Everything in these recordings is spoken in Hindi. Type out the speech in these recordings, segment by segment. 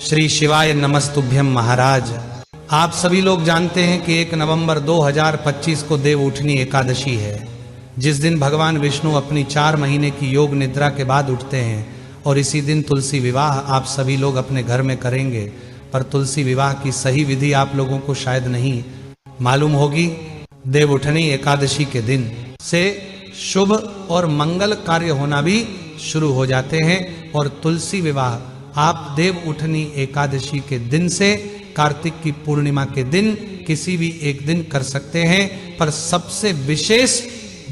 श्री शिवाय नमस्तुभ्यम महाराज। आप सभी लोग जानते हैं कि 1 नवंबर 2025 को देवउठनी एकादशी है, जिस दिन भगवान विष्णु अपनी 4 महीने की योग निद्रा के बाद उठते हैं और इसी दिन तुलसी विवाह आप सभी लोग अपने घर में करेंगे। पर तुलसी विवाह की सही विधि आप लोगों को शायद नहीं मालूम होगी। देवउठनी एकादशी के दिन से शुभ और मंगल कार्य होना भी शुरू हो जाते हैं और तुलसी विवाह आप देव उठनी एकादशी के दिन से कार्तिक की पूर्णिमा के दिन किसी भी एक दिन कर सकते हैं, पर सबसे विशेष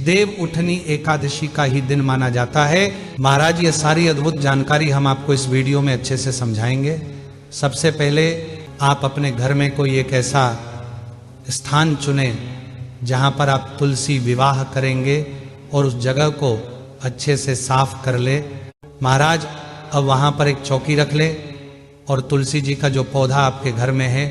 देव उठनी एकादशी का ही दिन माना जाता है। महाराज ये सारी अद्भुत जानकारी हम आपको इस वीडियो में अच्छे से समझाएंगे। सबसे पहले आप अपने घर में कोई एक ऐसा स्थान चुने जहां पर आप तुलसी विवाह करेंगे और उस जगह को अच्छे से साफ कर ले। महाराज अब वहां पर एक चौकी रख ले और तुलसी जी का जो पौधा आपके घर में है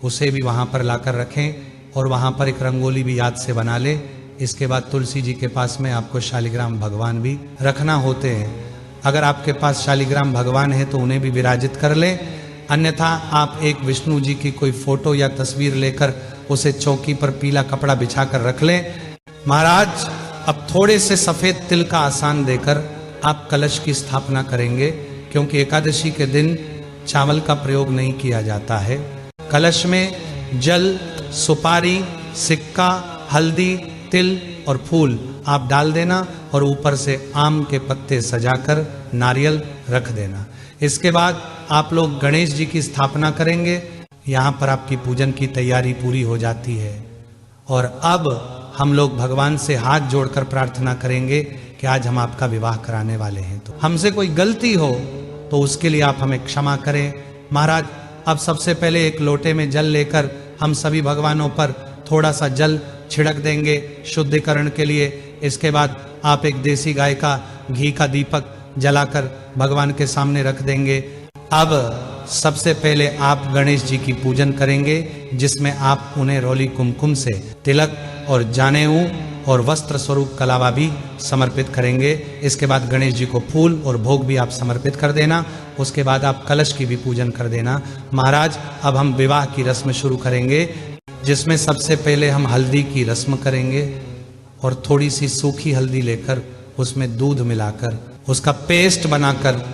उसे भी वहां पर लाकर रखें और वहां पर एक रंगोली भी याद से बना ले। इसके बाद तुलसी जी के पास में आपको शालिग्राम भगवान भी रखना होते हैं। अगर आपके पास शालिग्राम भगवान है तो उन्हें भी विराजित कर ले, अन्यथा आप एक विष्णु जी की कोई फोटो या तस्वीर लेकर उसे चौकी पर पीला कपड़ा बिछाकर रख ले। महाराज अब थोड़े से सफेद तिल का आसान देकर आप कलश की स्थापना करेंगे, क्योंकि एकादशी के दिन चावल का प्रयोग नहीं किया जाता है। कलश में जल, सुपारी, सिक्का, हल्दी, तिल और फूल आप डाल देना और ऊपर से आम के पत्ते सजाकर नारियल रख देना। इसके बाद आप लोग गणेश जी की स्थापना करेंगे। यहाँ पर आपकी पूजन की तैयारी पूरी हो जाती है और अब हम लोग भगवान से हाथ जोड़कर प्रार्थना करेंगे कि आज हम आपका विवाह कराने वाले हैं, तो हमसे कोई गलती हो तो उसके लिए आप हमें क्षमा करें। महाराज अब सबसे पहले एक लोटे में जल लेकर हम सभी भगवानों पर थोड़ा सा जल छिड़क देंगे शुद्धिकरण के लिए। इसके बाद आप एक देसी गाय का घी का दीपक जलाकर भगवान के सामने रख देंगे। अब सबसे पहले आप गणेश जी की पूजन करेंगे, जिसमें आप उन्हें रोली कुमकुम से तिलक और जानेऊ और वस्त्र स्वरूप कलावा भी समर्पित करेंगे। इसके बाद गणेश जी को फूल और भोग भी आप समर्पित कर देना। उसके बाद आप कलश की भी पूजन कर देना। महाराज अब हम विवाह की रस्म शुरू करेंगे, जिसमें सबसे पहले हम हल्दी की रस्म करेंगे और थोड़ी सी सूखी हल्दी लेकर उसमें दूध मिलाकर उसका पेस्ट बनाकर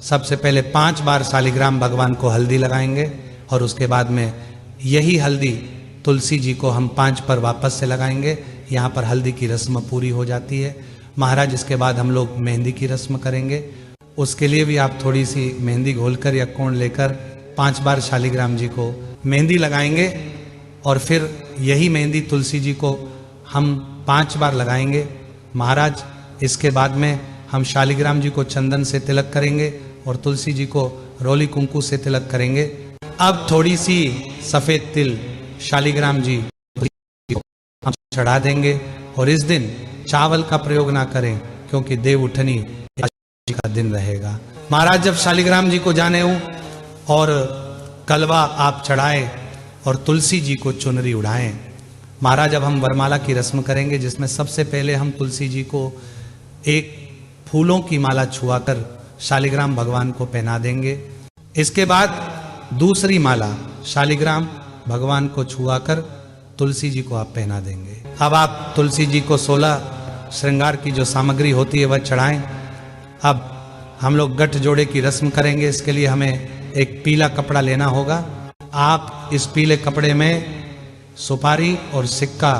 सबसे पहले 5 बार शालिग्राम भगवान को हल्दी लगाएंगे और उसके बाद में यही हल्दी तुलसी जी को हम 5 पर वापस से लगाएंगे। यहाँ पर हल्दी की रस्म पूरी हो जाती है। महाराज इसके बाद हम लोग मेहंदी की रस्म करेंगे। उसके लिए भी आप थोड़ी सी मेहंदी घोलकर या कोण लेकर 5 बार शालिग्राम जी को मेहंदी लगाएंगे और फिर यही मेहंदी तुलसी जी को हम 5 बार लगाएंगे। महाराज इसके बाद में हम शालिग्राम जी को चंदन से तिलक करेंगे और तुलसी जी को रोली कुंकू से तिलक करेंगे। अब थोड़ी सी सफेद तिल शालिग्राम जी को हम चढ़ा देंगे और इस दिन चावल का प्रयोग ना करें, क्योंकि देव उठनी एकादशी का दिन रहेगा। महाराज जब शालिग्राम जी को जाने और कलवा आप चढ़ाएं और तुलसी जी को चुनरी उड़ाएं। महाराज अब हम वरमाला की रस्म करेंगे, जिसमें सबसे पहले हम तुलसी जी को एक फूलों की माला छुआकर शालिग्राम भगवान को पहना देंगे। इसके बाद दूसरी माला शालिग्राम भगवान को छुआकर तुलसी जी को आप पहना देंगे। अब आप तुलसी जी को 16 श्रृंगार की जो सामग्री होती है वह चढ़ाएं। अब हम लोग गठ जोड़े की रस्म करेंगे। इसके लिए हमें एक पीला कपड़ा लेना होगा। आप इस पीले कपड़े में सुपारी और सिक्का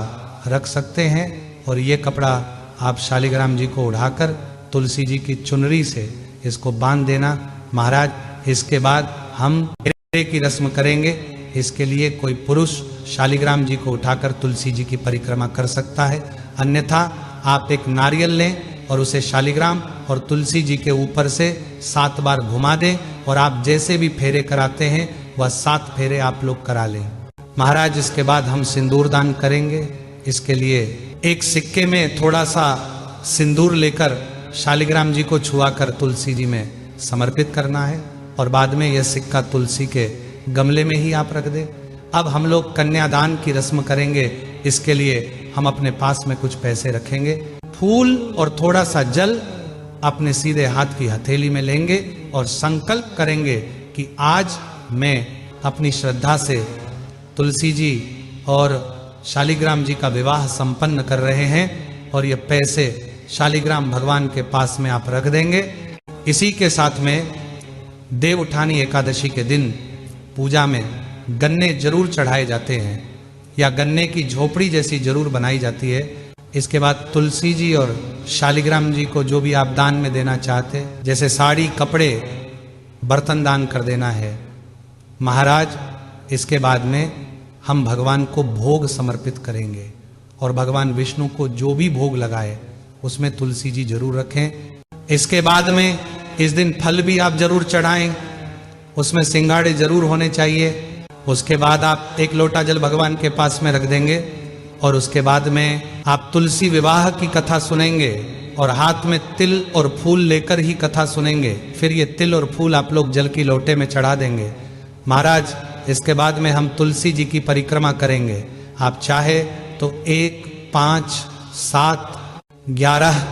रख सकते हैं और ये कपड़ा आप शालिग्राम जी को उड़ाकर तुलसी जी की चुनरी से इसको बांध देना। महाराज इसके बाद हम फेरे की रस्म करेंगे। इसके लिए कोई पुरुष शालिग्राम जी को उठाकर तुलसी जी की परिक्रमा कर सकता है, अन्यथा आप एक नारियल लें और उसे शालिग्राम और तुलसी जी के ऊपर से 7 बार घुमा दें और आप जैसे भी फेरे कराते हैं वह 7 फेरे आप लोग करा लें। महाराज इसके बाद हम सिंदूर दान करेंगे। इसके लिए एक सिक्के में थोड़ा सा सिंदूर लेकर शालिग्राम जी को छुआकर तुलसी जी में समर्पित करना है और बाद में यह सिक्का तुलसी के गमले में ही आप रख दें। अब हम लोग कन्यादान की रस्म करेंगे। इसके लिए हम अपने पास में कुछ पैसे रखेंगे, फूल और थोड़ा सा जल अपने सीधे हाथ की हथेली में लेंगे और संकल्प करेंगे कि आज मैं अपनी श्रद्धा से तुलसी जी और शालिग्राम जी का विवाह संपन्न कर रहे हैं और ये पैसे शालिग्राम भगवान के पास में आप रख देंगे। इसी के साथ में देव उठानी एकादशी के दिन पूजा में गन्ने जरूर चढ़ाए जाते हैं या गन्ने की झोपड़ी जैसी जरूर बनाई जाती है। इसके बाद तुलसी जी और शालिग्राम जी को जो भी आप दान में देना चाहते, जैसे साड़ी, कपड़े, बर्तन दान कर देना है महाराज। इसके बाद में हम भगवान को भोग समर्पित करेंगे और भगवान विष्णु को जो भी भोग लगाए उसमें तुलसी जी जरूर रखें। इसके बाद में इस दिन फल भी आप जरूर चढ़ाएं, उसमें सिंगाड़े जरूर होने चाहिए। उसके बाद आप 1 लोटा जल भगवान के पास में रख देंगे और उसके बाद में आप तुलसी विवाह की कथा सुनेंगे और हाथ में तिल और फूल लेकर ही कथा सुनेंगे। फिर ये तिल और फूल आप लोग जल की लोटे में चढ़ा देंगे महाराज। इसके बाद में हम तुलसी जी की परिक्रमा करेंगे। आप चाहे तो 1, 5, 7, 11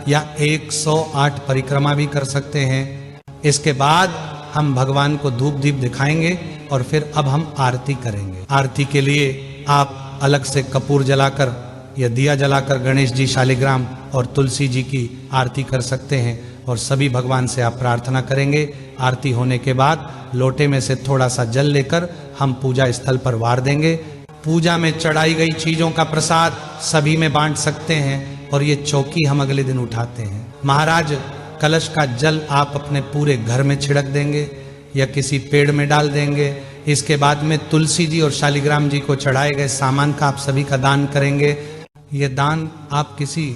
या 108 परिक्रमा भी कर सकते हैं। इसके बाद हम भगवान को धूप दीप दिखाएंगे और फिर अब हम आरती करेंगे। आरती के लिए आप अलग से कपूर जलाकर या दिया जलाकर गणेश जी, शालिग्राम और तुलसी जी की आरती कर सकते हैं और सभी भगवान से आप प्रार्थना करेंगे। आरती होने के बाद लोटे में से थोड़ा सा जल लेकर हम पूजा स्थल पर वार देंगे। पूजा में चढ़ाई गई चीजों का प्रसाद सभी में बांट सकते हैं और ये चौकी हम अगले दिन उठाते हैं। महाराज कलश का जल आप अपने पूरे घर में छिड़क देंगे या किसी पेड़ में डाल देंगे। इसके बाद में तुलसी जी और शालिग्राम जी को चढ़ाए गए सामान का आप सभी का दान करेंगे। ये दान आप किसी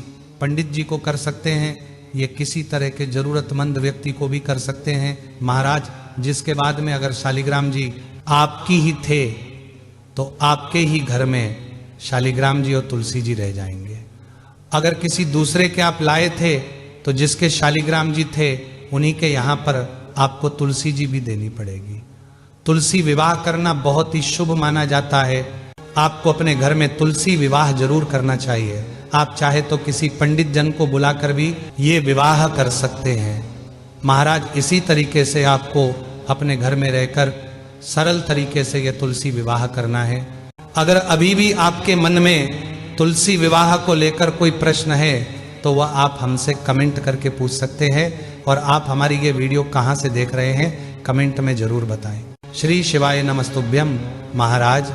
पंडित जी को कर सकते हैं, ये किसी तरह के जरूरतमंद व्यक्ति को भी कर सकते हैं महाराज। जिसके बाद में अगर शालिग्राम जी आपकी ही थे तो आपके ही घर में शालिग्राम जी और तुलसी जी रह जाएंगे। अगर किसी दूसरे के आप लाए थे तो जिसके शालिग्राम जी थे उन्हीं के यहाँ पर आपको तुलसी जी भी देनी पड़ेगी। तुलसी विवाह करना बहुत ही शुभ माना जाता है। आपको अपने घर में तुलसी विवाह जरूर करना चाहिए। आप चाहे तो किसी पंडित जन को बुलाकर भी ये विवाह कर सकते हैं महाराज। इसी तरीके से आपको अपने घर में रहकर सरल तरीके से ये तुलसी विवाह करना है। अगर अभी भी आपके मन में तुलसी विवाह को लेकर कोई प्रश्न है तो वह आप हमसे कमेंट करके पूछ सकते हैं और आप हमारी ये वीडियो कहाँ से देख रहे हैं कमेंट में जरूर बताएं। श्री शिवाय नमस्तुभ्यम महाराज।